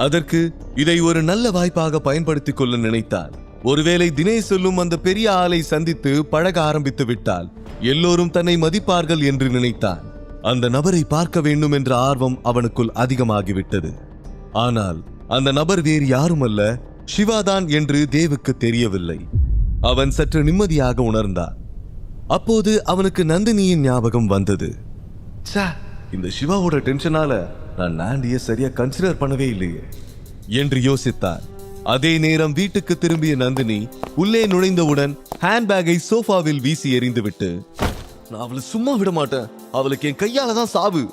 அதற்கு இதை ஒரு நல்ல வாய்ப்பாக பயன்படுத்திக் கொள்ள நினைத்தான். ஒருவேளை தினேஷ் சொல்லும் அந்த பெரிய ஆளை சந்தித்து பழக ஆரம்பித்து விட்டால் எல்லோரும் தன்னை மதிப்பார்கள் என்று நினைத்தான். அந்த நபரை பார்க்க வேண்டும் என்ற ஆர்வம் அவனுக்குள் அதிகமாகிவிட்டது. ஆனால் அந்த நபர் வேறு யாருமல்ல, சிவாதான் என்று தேவுக்கு தெரியவில்லை. அவன் சற்று நிம்மதியாக உணர்ந்தான். அப்போது அவனுக்கு நந்தினியின் ஞாபகம் வந்தது. இந்த சிவாவோட டென்ஷனால நான் நாண்டிய சரியா கன்சிடர் பண்ணவே இல்லையே என்று யோசித்தான். அதே நேரம் வீட்டுக்கு திரும்பிய நந்தினி உள்ளே நுழைந்தவுடன் ஹேண்ட்பேக்கை சோஃபாவில் வீசி எறிந்துவிட்டு, நான் அவளை சும்மா விட மாட்டேன், அவளுக்கு என் கையால தான் சாவு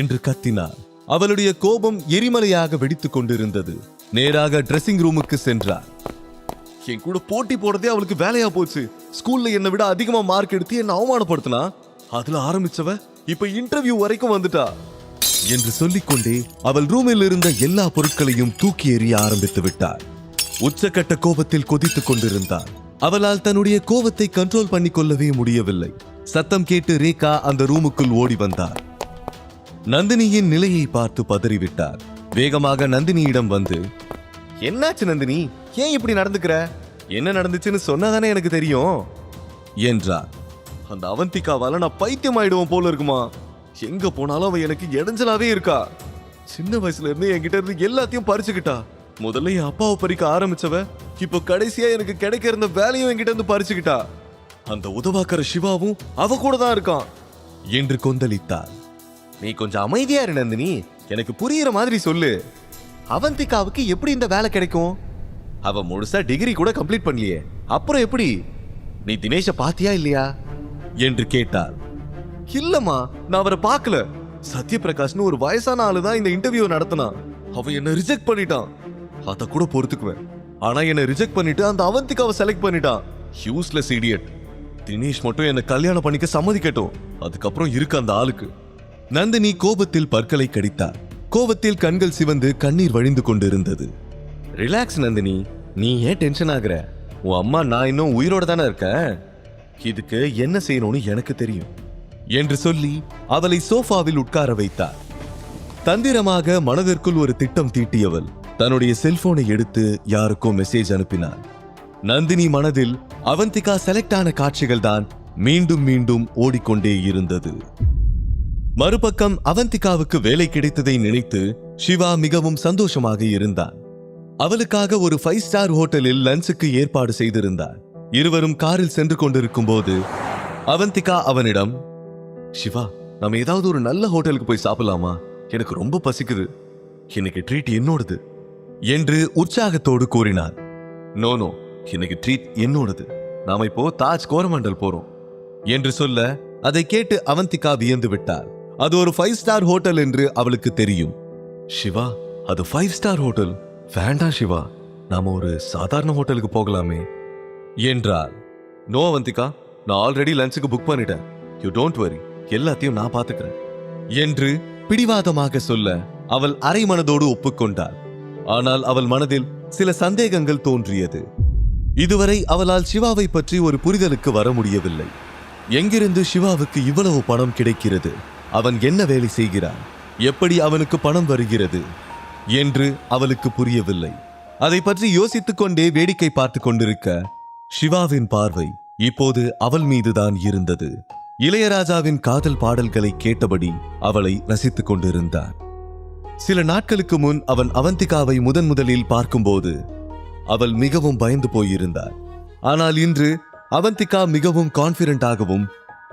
என்று கத்தினார். அவளுடைய கோபம் எரிமலையாக வெடித்துக் கொண்டிருந்தது. நேராக ட்ரெஸ்ஸிங் ரூமுக்கு சென்றார். என் கூட போட்டி போடுறதே அவளுக்கு வேலையா போச்சு. ஸ்கூல்ல என்னை விட அதிகமா மார்க் எடுத்து என்ன அவமானப்படுத்தினா. அதுல ஆரம்பிச்சவ இப்ப இன்டர்வியூ வரைக்கும் வந்துட்டா என்று சொல்லிக்கொண்டே அவள் ரூமில் இருந்த எல்லா பொருட்களையும் தூக்கி எறிய ஆரம்பித்து விட்டார். உச்சக்கட்ட கோபத்தில் கொதித்துக் கொண்டிருந்தார். அவளால் தன்னுடைய கோபத்தை கண்ட்ரோல் பண்ணி கொள்ளவே முடியவில்லை. சத்தம் கேட்டு ரேகா அந்த ரூமுக்குள் ஓடி வந்தார். நந்தினியின் நிலையை பார்த்து பதறிவிட்டார். வேகமாக நந்தினியிடம் வந்து, என்னாச்சு நந்தினி, ஏன் இப்படி நடந்துக்கிற? என்ன நடந்துச்சுன்னு சொன்னாதானே எனக்கு தெரியும் என்றார். அந்த அவந்திகாவால நான் பைத்தியம் ஆயிடுவோம் போல இருக்குமா. எங்க போனாலும் அவ எனக்கு இடைஞ்சலாவே இருக்கா. சின்ன வயசுல இருந்து என்கிட்ட இருந்து எல்லாத்தையும் பறிச்சுக்கிட்டா. முதல்ல என் அப்பாவை பறிக்க ஆரம்பிச்சவ இப்போ கடைசியா எனக்கு கிடைக்க இருந்த வேலையும் என்கிட்ட இருந்து பறிச்சுக்கிட்டா. அந்த உதவாக்கற சிவாவும் அவ கூட தான் இருக்கான் என்று கொந்தளித்தார். நீ கொஞ்சம் அமைதியா இரு நந்தினி, எனக்கு புரியுற மாதிரி சொல்லு. அவந்திகாவுக்கு எப்படி இந்த வேலை கிடைக்கும்? அவ முழுசா டிகிரி கூட கம்ப்ளீட் பண்ணலையே, அப்புறம் எப்படி? நீ தினேஷ பாத்தியா இல்லையா என்று கேட்டார். இல்லம்மா, நான் அவரை பார்க்கல. சத்யபிரகாஷ்னு ஒரு வயசான ஆளுதான் இந்த இன்டர்வியூ நடத்தினான். அவன் என்ன ரிஜெக்ட் பண்ணிட்டான். அத கூட பொறுத்துக்குவேன். ஆனா என்ன ரிஜெக்ட் பண்ணிட்டு அந்த அவந்திகாவை செலக்ட் பண்ணிட்டான். Useless idiot. தினேஷ் மட்டும் என்ன கல்யாணம் பண்ணிக்க சம்மதிக்கட்டும், அதுக்கப்புறம் இருக்கு அந்த ஆளுக்கு. நந்தினி கோபத்தில் பற்களை கடித்தார். கோபத்தில் கண்கள் சிவந்து கண்ணீர் வழிந்து கொண்டிருந்தது. ரிலாக்ஸ் நந்தினி, நீ ஏன் டென்ஷன் ஆகுற? உன் அம்மா நான் இன்னும் உயிரோட தானே இருக்கேன். இதுக்கு என்ன செய்யணும்னு எனக்கு தெரியும் என்று சொல்லி அவளை சோஃபாவில் உட்கார வைத்தார். தந்திரமாக மனதிற்குள் ஒரு திட்டம் தீட்டியவள் தன்னுடைய செல்போனை எடுத்து யாருக்கோ மெசேஜ் அனுப்பினார். நந்தினி மனதில் அவந்திகா செலக்ட் ஆன காட்சிகள் தான் மீண்டும் மீண்டும் ஓடிக்கொண்டே இருந்தது. மறுபக்கம் அவந்திகாவுக்கு வேலை கிடைத்ததை நினைத்து சிவா மிகவும் சந்தோஷமாக இருந்தான். அவளுக்காக ஒரு 5 ஸ்டார் ஹோட்டலில் லஞ்சுக்கு ஏற்பாடு செய்திருந்தார். இருவரும் காரில் சென்று கொண்டிருக்கும் போது அவந்திகா அவனிடம், சிவா, நம்ம ஏதாவது ஒரு நல்ல ஹோட்டலுக்கு போய் சாப்பிடலாமா? எனக்கு ரொம்ப பசிக்குது. இன்னைக்கு ட்ரீட் என்னோடது என்று உற்சாகத்தோடு கூறினார். நோ, இன்னைக்கு ட்ரீட் என்னோடது. நாம இப்போ தாஜ் கோரமண்டல் போறோம் என்று சொல்ல அதை கேட்டு அவந்திகா வியந்து விட்டார். அது ஒரு 5 ஸ்டார் ஹோட்டல் என்று அவளுக்கு தெரியும். சிவா, அது 5 ஸ்டார் ஹோட்டல் வேண்டாம் சிவா, நாம ஒரு சாதாரண ஹோட்டலுக்கு போகலாமே என்றார். நோ அவந்திகா, நான் ஆல்ரெடி லஞ்சுக்கு புக் பண்ணிட்டேன். யூ டோன்ட் வரி, எல்லாத்தையும் நான் பாத்துக்கிறேன் என்று பிடிவாதமாக சொல்ல அவள் அரை மனதோடு ஒப்புக்கொண்டாள். ஆனால் அவள் மனதில் சில சந்தேகங்கள் தோன்றியது. இதுவரை அவளால் சிவாவை பற்றி ஒரு புரிதலுக்கு வர முடியவில்லை. எங்கிருந்து சிவாவுக்கு இவ்வளவு பணம் கிடைக்கிறது? அவன் என்ன வேலை செய்கிறான்? எப்படி அவனுக்கு பணம் வருகிறது என்று அவளுக்கு புரியவில்லை. அதை பற்றி யோசித்துக் கொண்டே வேடிக்கை பார்த்து கொண்டிருக்க சிவாவின் பார்வை இப்போது அவள் மீதுதான் இருந்தது. இளையராஜாவின் காதல் பாடல்களை கேட்டபடி அவளை ரசித்துக் கொண்டிருந்தார். சில நாட்களுக்கு முன் அவன் அவந்திகாவை முதலில் பார்க்கும்போது அவள் மிகவும் பயந்து போயிருந்தார். ஆனால் இன்று அவந்திகா மிகவும் கான்பிடண்டாகவும்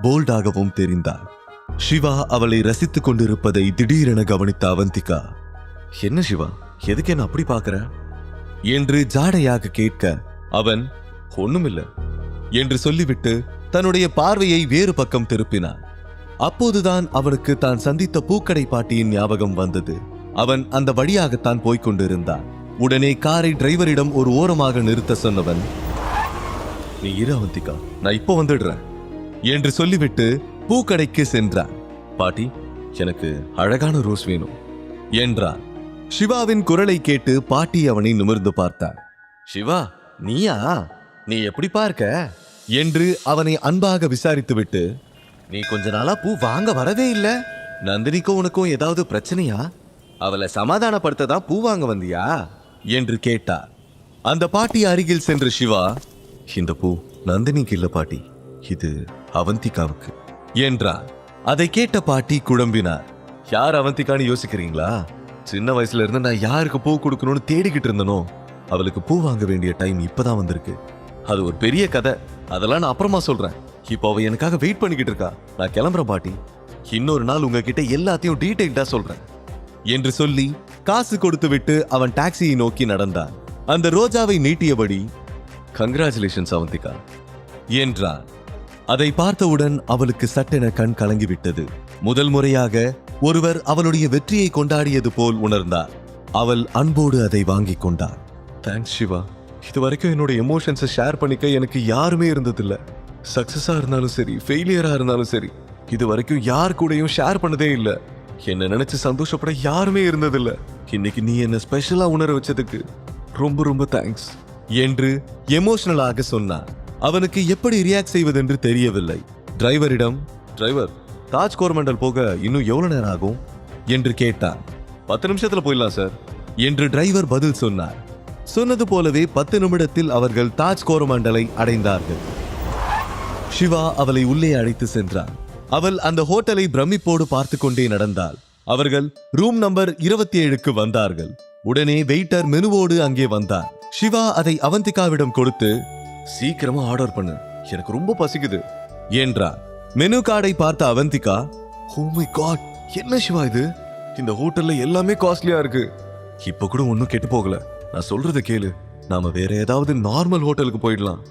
போல்டாகவும் தெரிந்தாள். சிவா அவளை ரசித்துக் கொண்டிருப்பதை திடீரென கவனித்த அவந்திகா, என்ன சிவா, எதுக்கு என்ன அப்படி பார்க்கிற என்று ஜாடையாக கேட்க அவன் ஒண்ணுமில்ல என்று சொல்லிவிட்டு தன்னுடைய பார்வையை வேறு பக்கம் திருப்பினான். அப்போதுதான் அவனுக்கு தான் சந்தித்த பூக்கடை பாட்டியின் ஞாபகம் வந்தது. அவன் அந்த வழியாகத்தான் போய்கொண்டிருந்தான். உடனே காரை டிரைவரிடம் ஒரு ஓரமாக நிறுத்த சொன்னவன், நீ இரு அவந்திகா, நான் இப்போ வந்துடுறேன் என்று சொல்லிவிட்டு பூக்கடைக்கு சென்றான். பாட்டி, எனக்கு அழகான ரோஸ் வேணும் என்றான். சிவாவின் குரலை கேட்டு பாட்டி அவனை நிமிர்ந்து பார்த்தார். சிவா, நீயா? நீ எப்படி பார்க்க என்று அவனை அன்பாக விசாரித்துவிட்டு, நீ கொஞ்ச நாளா பூ வாங்க வரவே இல்லை. நந்தினிக்கும் உனக்கும் ஏதாவது பிரச்சனையா அவளை சமாதானப்படுத்த தான் பூ வாங்க வந்தியா என்று கேட்டார். அந்த பாட்டி அருகில் சென்ற சிவா, இந்த பூ நந்தினிக்கு இல்ல பாட்டி, இது அவந்திகாவுக்கு என்றார். அதை கேட்ட பாட்டி குழம்பினார். யார் அவந்திகான்னு யோசிக்கிறீங்களா? சின்ன வயசுல இருந்து நான் யாருக்கு பூ கொடுக்கணும்னு தேடிக்கிட்டு இருந்தனோ அவளுக்கு பூ வாங்க வேண்டிய டைம் இப்பதான் வந்திருக்கு. அது ஒரு பெரிய கதை, அதெல்லாம் நான் அப்புறமா சொல்றேன். இப்போ அவ எனக்காக வெயிட் பண்ணிக்கிட்டு இருக்கா. நான் கிளம்புறேன் பாட்டி. இன்னொரு நாள் உங்ககிட்ட எல்லாத்தையும் டீடைல்டா சொல்றேன் என்று சொல்லி காசு கொடுத்து விட்டு அவன் டாக்ஸியை நோக்கி நடந்தான். அந்த ரோஜாவை நீட்டியபடி, கங்க்ராச்சுலேஷன்ஸ் அவந்திகா என்றான். அதை பார்த்தவுடன் அவளுக்கு சட்டென கண் கலங்கிவிட்டது. முதல் முறையாக ஒருவர் அவளுடைய வெற்றியை கொண்டாடியது போல் உணர்ந்தார். அவள் அன்போடு அதை வாங்கி கொண்டாள். தேங்க்ஸ் சிவா, இது வரைக்கும் என்னோட எமோஷன்ஸை ஷேர் பண்ணிக்க எனக்கு யாருமே இருந்ததில்ல. சக்சஸா இருந்தாலும் சரி, ஃபெயிலியரா இருந்தாலும் சரி, இது வரைக்கும் யார் கூடயும் ஷேர் பண்ணதே இல்லை. என்ன நினைச்சு சந்தோஷப்பட யாருமே இருந்ததில்ல. இன்னைக்கு நீ என்ன ஸ்பெஷலா உணர வச்சதுக்கு ரொம்ப ரொம்ப தேங்க்ஸ் என்று எமோஷனலாக சொன்னான். அவனுக்கு எப்படி ரியாக்ட் செய்வதென்று தெரியவில்லை. டிரைவரிடம், டிரைவர், தாஜ் கோரமண்டல் போக இன்னும் எவ்வளவு நேரம் ஆகும் என்று கேட்டான். 10 நிமிஷத்துல போயிடலாம் சார் என்று டிரைவர் பதில் சொன்னார். சொன்னது போலவே 10 நிமிடத்தில் அவர்கள் தாஜ் கோரமண்டலை அடைந்தார்கள். சிவா அவளை உள்ளே அழைத்து சென்றான். அவள் அந்த ஹோட்டலை பிரமிப்போடு பார்த்து கொண்டே நடந்தாள். அவர்கள் ரூம் நம்பர் 27க்கு வந்தார்கள். உடனே வெயிட்டர் மெனுவோடு அங்கே வந்தார். சிவா அதை அவந்திகாவிடம் கொடுத்து, சீக்கிரமா ஆர்டர் பண்ணு, எனக்கு ரொம்ப பசிக்குது என்றார். மெனு கார்டை பார்த்த அவந்திகா, ஓ மை காட், என்ன சிவா இது? இந்த ஹோட்டல்ல எல்லாமே காஸ்ட்லியா இருக்கு. இப்ப கூட ஒன்னும் கெட்டு போகல. நான் சொல்றத கேளு, நாம வேற ஏதாவது நார்மல் ஹோட்டலுக்கு போயிடலாம்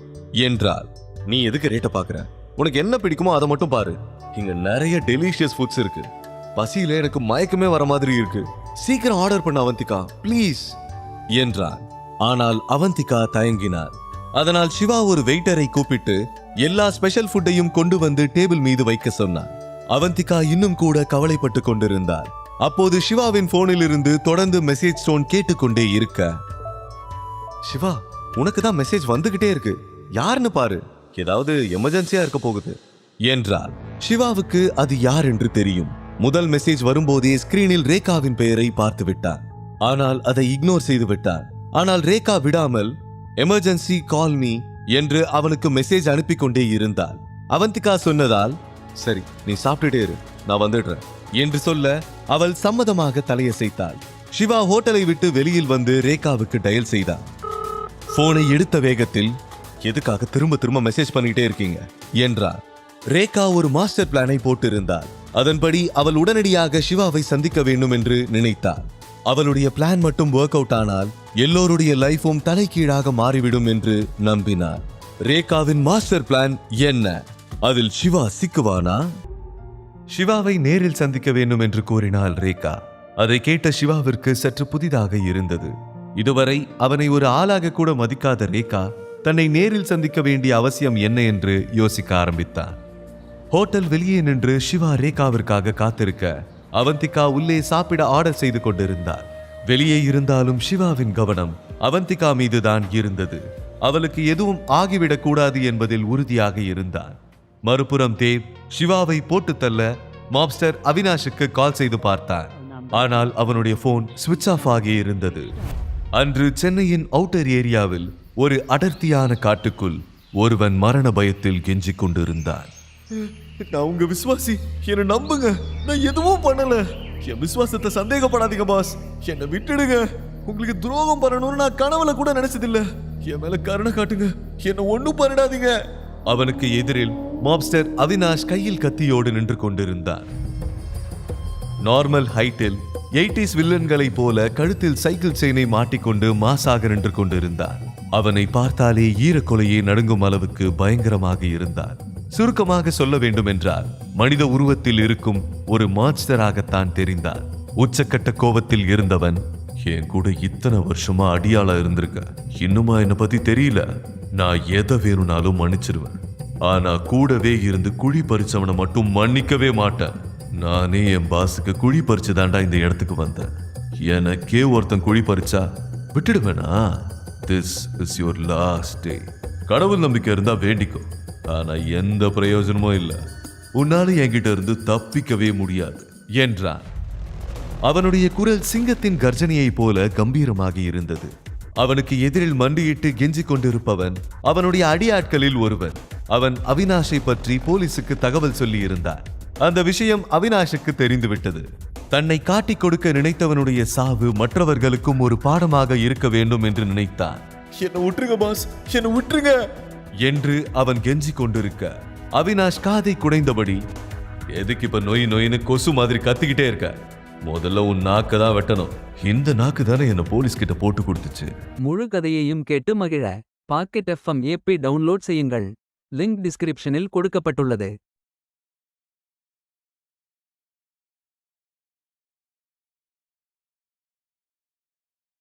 என்றார். நீ எதுக்கு ரேட்டை பாக்குற? உனக்கு என்ன பிடிக்குமோ அதை மட்டும் பாரு. இங்க நிறைய டெலிஷியஸ் ஃபுட்ஸ் இருக்கு. பசியில எனக்கு மயக்கமே வர மாதிரி இருக்கு. சீக்கிரம் ஆர்டர் பண்ண அவந்திகா, ப்ளீஸ் என்றார். ஆனால் அவந்திகா தயங்கினார். அதனால் சிவா ஒரு வெயிட்டரை கூப்பிட்டு எல்லா ஸ்பெஷல் ஃபுட்டையும் கொண்டு வந்து டேபிள் மீது வைக்க சொன்னார். அவந்திகா இன்னும் கூட கவலைப்பட்டு கொண்டிருந்தார். அப்போது சிவாவின் போனில் இருந்து தொடர்ந்து மெசேஜ் டோன் கேட்டுக்கொண்டே இருக்க, சிவா, உனக்கு தான் மெசேஜ் வந்துகிட்டே இருக்கு, யாருன்னு பாரு, ஏதாவது எமர்ஜென்சியா இருக்க போகுது என்றார். சிவாவுக்கு அது யார் என்று தெரியும். முதல் மெசேஜ் வரும்போதே ஸ்கிரீனில் ரேகாவின் பெயரை பார்த்து விட்டார். ஆனால் அதை இக்னோர் செய்து விட்டார். ஆனால் ரேகா விடாமல் எமர்ஜென்சி கால் மீ என்று அவனுக்கு மெசேஜ் அனுப்பி கொண்டே இருந்தாள். அவந்திகா சொன்னதால், சரி நீ சாப்பிட்டுட்டே இரு, நான் வந்துடுறேன் என்று சொல்ல அவள் சம்மதமாக தலையசைத்தாள். சிவா ஹோட்டலை விட்டு வெளியில் வந்து ரேகாவுக்கு டயல் செய்தார். போனை எடுத்த வேகத்தில், எதுக்காக திரும்ப திரும்ப மெசேஜ் பண்ணிட்டே இருக்கீங்க என்றார். ரேகா ஒரு மாஸ்டர் பிளானை போட்டிருந்தார். அதன்படி அவள் உடனடியாக சிவாவை சந்திக்க வேண்டும் என்று நினைத்தார். அவளுடைய பிளான் மட்டும் ஒர்க் அவுட் ஆனால் எல்லோருடைய லைஃபும் தலைகீழாக மாறிவிடும் என்று நம்பினார். ரேகாவின் மாஸ்டர் பிளான் என்ன? அதில் சிவா சிக்குவானா? சிவாவை நேரில் சந்திக்க வேண்டும் என்று கூறினாள் ரேகா. அதை கேட்ட சிவாவிற்கு சற்று புதிதாக இருந்தது. இதுவரை அவனை ஒரு ஆளாக கூட மதிக்காத ரேகா தன்னை நேரில் சந்திக்க வேண்டிய அவசியம் என்ன என்று யோசிக்க ஆரம்பித்தார். ஹோட்டல் வெளியே நின்று சிவா ரேகாவிற்காக காத்திருக்க அவந்திகா உள்ளே சாப்பிட ஆர்டர் செய்து கொண்டிருந்தார். வெளியே இருந்தாலும் சிவாவின் கவனம் அவந்திகா மீதுதான் இருந்தது. அவளுக்கு எதுவும் ஆகிவிடக் கூடாது என்பதில் உறுதியாக இருந்தார். மறுபுறம் தேவ் சிவாவை போட்டு தள்ள மாப்ஸ்டர் அவினாஷுக்கு கால் செய்து பார்த்தார். ஆனால் அவனுடைய போன் சுவிட்ச் ஆஃப் ஆகி இருந்தது. அன்று சென்னையின் அவுட்டர் ஏரியாவில் ஒரு அடர்த்தியான காட்டுக்குள் ஒருவன் மரண பயத்தில் கெஞ்சிக் கொண்டிருந்தான். நான் உங்க விசுவாசி, என்ன நம்புங்க, நான் எதுவும் பண்ணல, என் விசுவாசத்தை சந்தேகப்படாதீங்க பாஸ், என்னை விட்டுடுங்க, உங்களுக்கு துரோகம் பண்ணணும்னு நான் கனவுல கூட நினைச்சதில்ல, என் மேல கருணை காட்டுங்க, என்ன ஒண்ணும் பண்ணிடாதீங்க. அவனுக்கு எதிரில் மாப்ஸ்டர் அவினாஷ் கையில் கத்தியோடு நின்று கொண்டிருந்தார். நார்மல் ஹைட்டில் 80s வில்லன்களை போல கழுத்தில் சைக்கிள் செயினை மாட்டிக்கொண்டு மாசாக நின்று கொண்டிருந்தார். அவனை பார்த்தாலே ஈரக்கொலையே நடுங்கும் அளவுக்கு பயங்கரமாக இருந்தார். சுருக்கமாக சொல்ல வேண்டும் என்றால் மனித உருவத்தில் இருக்கும் ஒரு மான்ஸ்டராகத்தான் தெரிந்தார். உச்சக்கட்ட கோபத்தில் இருந்தவன், என் கூட இத்தனை வருஷமா அடியாளா இருந்திருக்க, இன்னுமா என்னை பத்தி தெரியல, நான் எதை வேணும்னாலும் மன்னிச்சிருவேன், ஆனா கூடவே இருந்து குழி பறிச்சவனை மட்டும் மன்னிக்கவே மாட்டேன். நானே என் பாஸுக்கு குழி பறிச்சுதாண்டா இந்த இடத்துக்கு வந்தேன், எனக்கே ஒருத்தன் குழி பறிச்சா விட்டுடுவேனா? This is your last day. கடவுள் நம்பிக்கை இருந்தா வேண்டிக்கோ, ஆனா எந்த பிரயோஜனமும் இல்ல, உன்னால என்கிட்ட இருந்து தப்பிக்கவே முடியாது என்றான். அவனுடைய குரல் சிங்கத்தின் கர்ஜனையைப் போல கம்பீரமாகி இருந்தது. அவனுக்கு எதிரில் மண்டியிட்டு கெஞ்சிக் கொண்டிருப்பவன் அவனுடைய அடியாட்களில் ஒருவன். அவன் அவினாஷை பற்றி போலீசுக்கு தகவல் சொல்லி இருந்தார். அந்த விஷயம் அவினாஷுக்கு தெரிந்துவிட்டது. தன்னை காட்டிக் கொடுக்க நினைத்தவனுடைய சாவு மற்றவர்களுக்கும் ஒரு பாடமாக இருக்க வேண்டும் என்று நினைத்தான். என்ன விட்டுருங்க பாஸ், என்ன விட்டுருங்க என்று அவன் கெஞ்சிக் கொண்டிருக்க அவினாஷ் காதை குடைந்தபடி, எதுக்கு இப்ப நொய் நொயின்னு கொசு மாதிரி கத்திக்கிட்டே இருக்க? முதல்ல உன் நாக்கு தான் வெட்டணும். இந்த நாக்கு தானே என்ன போலீஸ் கிட்ட போட்டு கொடுத்துச்சு. முழு கதையையும் கேட்டு மகிழ பாக்கெட் FM APP டவுன்லோட் செய்யுங்கள். லிங்க் டிஸ்கிரிப்ஷனில் கொடுக்கப்பட்டுள்ளது.